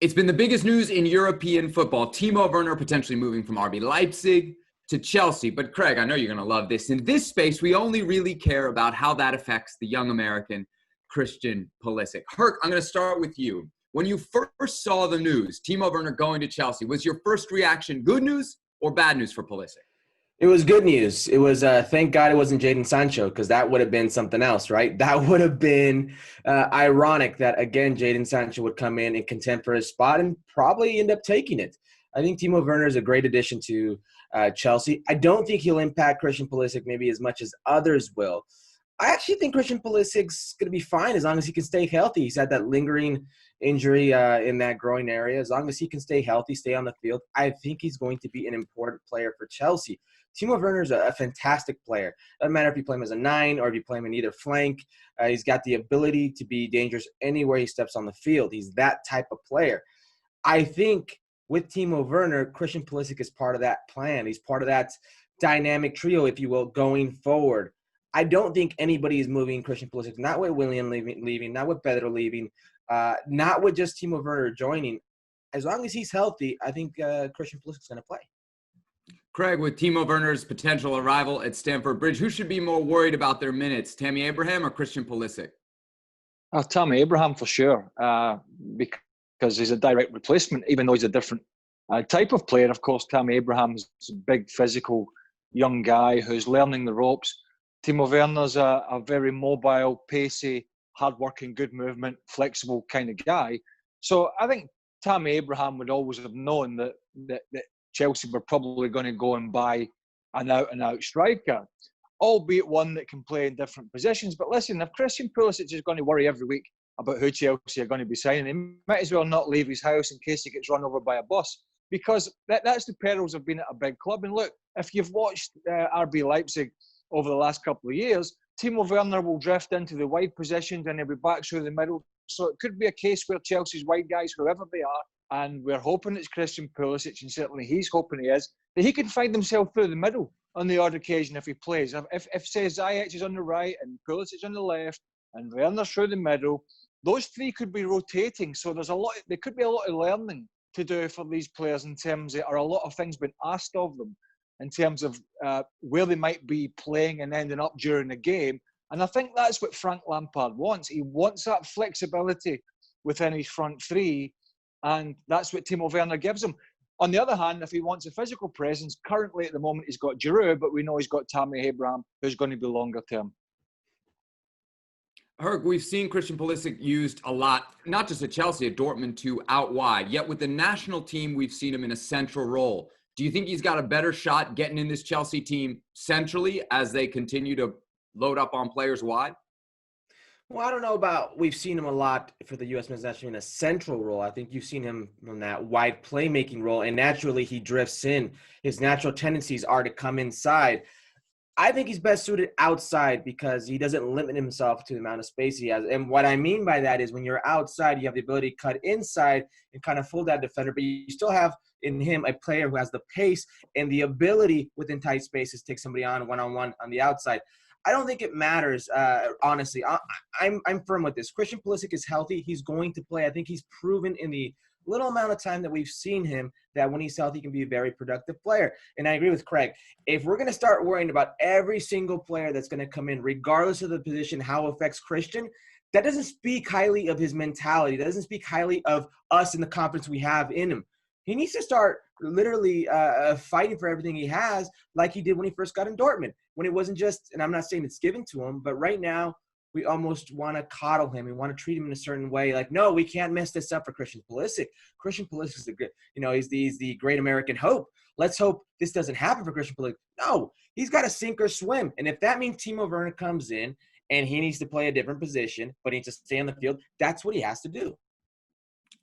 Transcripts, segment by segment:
It's been the biggest news in European football. Timo Werner potentially moving from RB Leipzig to Chelsea. But Craig, I know you're going to love this. In this space, we only really care about how that affects the young American Christian Pulisic. Herc, I'm going to start with you. When you first saw the news, Timo Werner going to Chelsea, was your first reaction good news or bad news for Pulisic? It was good news. It was thank God it wasn't Jadon Sancho, because that would have been something else, right? That would have been ironic that, again, Jadon Sancho would come in and contend for his spot and probably end up taking it. I think Timo Werner is a great addition to Chelsea. I don't think he'll impact Christian Pulisic maybe as much as others will. I actually think Christian Pulisic's going to be fine as long as he can stay healthy. He's had that lingering injury in that groin area. As long as he can stay healthy, stay on the field, I think he's going to be an important player for Chelsea. Timo Werner is a fantastic player. Doesn't matter if you play him as a 9 or if you play him in either flank. He's got the ability to be dangerous anywhere he steps on the field. He's that type of player. I think with Timo Werner, Christian Pulisic is part of that plan. He's part of that dynamic trio, if you will, going forward. I don't think anybody is moving Christian Pulisic. Not with Willian leaving, not with Pedro leaving, not with just Timo Werner joining. As long as he's healthy, I think Christian Pulisic is going to play. Craig, with Timo Werner's potential arrival at Stamford Bridge, who should be more worried about their minutes, Tammy Abraham or Christian Pulisic? Tammy Abraham for sure, because he's a direct replacement, even though he's a different type of player. Of course, Tammy Abraham is a big, physical, young guy who's learning the ropes. Timo Werner's a very mobile, pacey, hard-working, good movement, flexible kind of guy. So I think Tammy Abraham would always have known that Chelsea were probably going to go and buy an out-and-out striker, albeit one that can play in different positions. But listen, if Christian Pulisic is going to worry every week about who Chelsea are going to be signing, he might as well not leave his house in case he gets run over by a bus, because that's the perils of being at a big club. And look, if you've watched RB Leipzig over the last couple of years, Timo Werner will drift into the wide positions and he'll be back through the middle. So it could be a case where Chelsea's wide guys, whoever they are, and we're hoping it's Christian Pulisic, and certainly he's hoping he is, that he can find himself through the middle on the odd occasion if he plays. If say, Ziyech is on the right and Pulisic on the left and Werner's through the middle, those three could be rotating. So there could be a lot of learning to do for these players in terms of, or a lot of things being asked of them in terms of where they might be playing and ending up during the game. And I think that's what Frank Lampard wants. He wants that flexibility within his front three, and that's what Timo Werner gives him. On the other hand, if he wants a physical presence, currently at the moment he's got Giroud, but we know he's got Tammy Abraham, who's going to be longer term. Herc, we've seen Christian Pulisic used a lot, not just at Chelsea, at Dortmund too, out wide. Yet with the national team, we've seen him in a central role. Do you think he's got a better shot getting in this Chelsea team centrally as they continue to load up on players wide? Well, I don't know about we've seen him a lot for the U.S. men's national team in a central role. I think you've seen him in that wide playmaking role, and naturally he drifts in. His natural tendencies are to come inside. I think he's best suited outside because he doesn't limit himself to the amount of space he has. And what I mean by that is when you're outside, you have the ability to cut inside and kind of fool that defender, but you still have in him a player who has the pace and the ability within tight spaces to take somebody on one-on-one on the outside. I don't think it matters, honestly. I'm firm with this. Christian Pulisic is healthy. He's going to play. I think he's proven in the little amount of time that we've seen him that when he's healthy, he can be a very productive player. And I agree with Craig. If we're going to start worrying about every single player that's going to come in, regardless of the position, how it affects Christian, that doesn't speak highly of his mentality. That doesn't speak highly of us and the confidence we have in him. He needs to start literally fighting for everything he has like he did when he first got in Dortmund, when it wasn't just, and I'm not saying it's given to him, but right now we almost want to coddle him. We want to treat him in a certain way. Like, no, we can't mess this up for Christian Pulisic. Christian Pulisic is the good, he's the great American hope. Let's hope this doesn't happen for Christian Pulisic. No, he's got to sink or swim. And if that means Timo Werner comes in and he needs to play a different position, but he needs to stay on the field, that's what he has to do.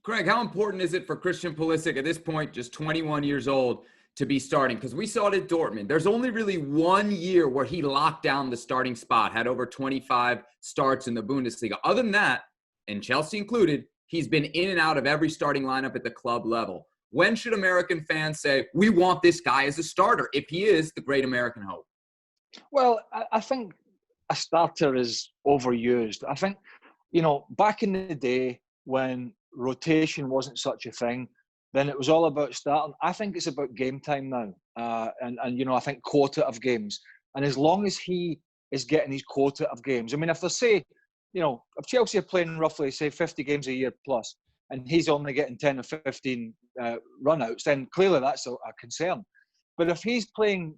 Craig, how important is it for Christian Pulisic at this point, just 21 years old, to be starting? Because we saw it at Dortmund. There's only really 1 year where he locked down the starting spot, had over 25 starts in the Bundesliga. Other than that, and Chelsea included, he's been in and out of every starting lineup at the club level. When should American fans say, we want this guy as a starter, if he is the great American hope? Well, I think a starter is overused. I think, back in the day when rotation wasn't such a thing. Then it was all about starting. I think it's about game time now. And I think quota of games. And as long as he is getting his quota of games, I mean, if they say, if Chelsea are playing roughly, say, 50 games a year plus, and he's only getting 10 or 15 run-outs, then clearly that's a concern. But if he's playing,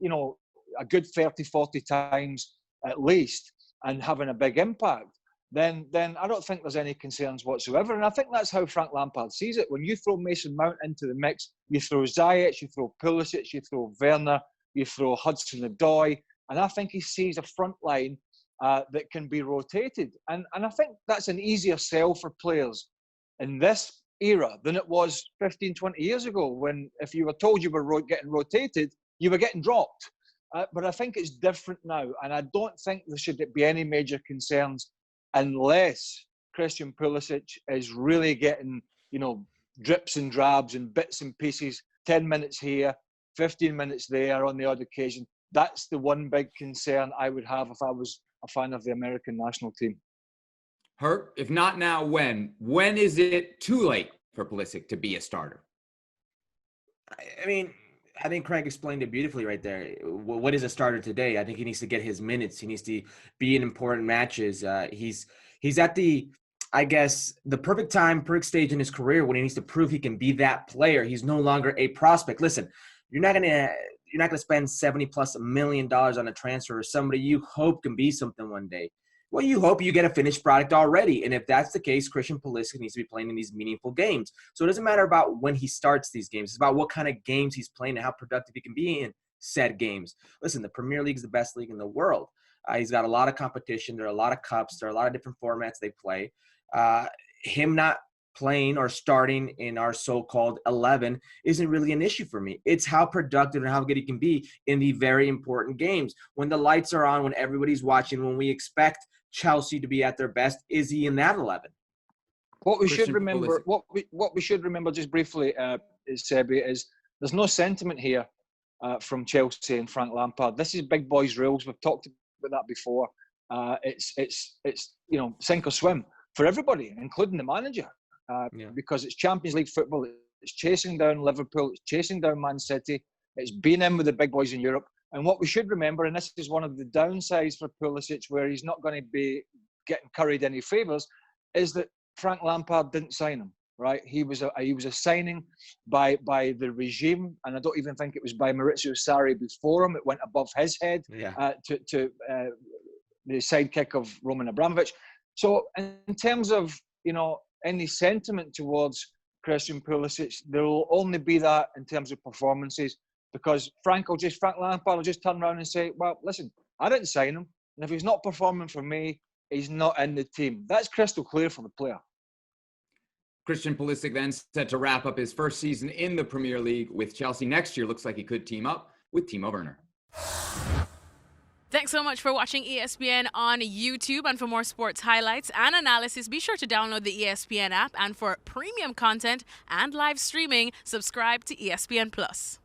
a good 30, 40 times at least and having a big impact, then I don't think there's any concerns whatsoever. And I think that's how Frank Lampard sees it. When you throw Mason Mount into the mix, you throw Ziyech, you throw Pulisic, you throw Werner, you throw Hudson-Odoi, and I think he sees a front line that can be rotated. And I think that's an easier sell for players in this era than it was 15, 20 years ago, when if you were told you were getting rotated, you were getting dropped. But I think it's different now, and I don't think there should be any major concerns unless Christian Pulisic is really getting, drips and drabs and bits and pieces, 10 minutes here, 15 minutes there on the odd occasion. That's the one big concern I would have if I was a fan of the American national team. Herc, if not now, when? When is it too late for Pulisic to be a starter? I mean, I think Craig explained it beautifully right there. What is a starter today? I think he needs to get his minutes. He needs to be in important matches. He's at the perfect time, perfect stage in his career when he needs to prove he can be that player. He's no longer a prospect. Listen, you're not gonna spend $70+ million on a transfer or somebody you hope can be something one day. Well, you hope you get a finished product already. And if that's the case, Christian Pulisic needs to be playing in these meaningful games. So it doesn't matter about when he starts these games. It's about what kind of games he's playing and how productive he can be in said games. Listen, the Premier League is the best league in the world. He's got a lot of competition. There are a lot of cups. There are a lot of different formats they play. Him not playing or starting in our so-called 11 isn't really an issue for me. It's how productive and how good he can be in the very important games. When the lights are on, when everybody's watching, when we expect Chelsea to be at their best, is he in that 11? What we should remember just briefly, Sebi, is there's no sentiment here from Chelsea and Frank Lampard. This is big boys' rules. We've talked about that before. It's sink or swim for everybody, including the manager, because it's Champions League football. It's chasing down Liverpool. It's chasing down Man City. It's being in with the big boys in Europe. And what we should remember, and this is one of the downsides for Pulisic, where he's not going to be getting curried any favours, is that Frank Lampard didn't sign him. Right? He was a signing by the regime, and I don't even think it was by Maurizio Sarri before him. It went above his head to the sidekick of Roman Abramovich. So in terms of any sentiment towards Christian Pulisic, there will only be that in terms of performances. Because Frank Lampard will just turn around and say, well, listen, I didn't sign him. And if he's not performing for me, he's not in the team. That's crystal clear for the player. Christian Pulisic then set to wrap up his first season in the Premier League with Chelsea next year. Looks like he could team up with Timo Werner. Thanks so much for watching ESPN on YouTube. And for more sports highlights and analysis, be sure to download the ESPN app. And for premium content and live streaming, subscribe to ESPN Plus.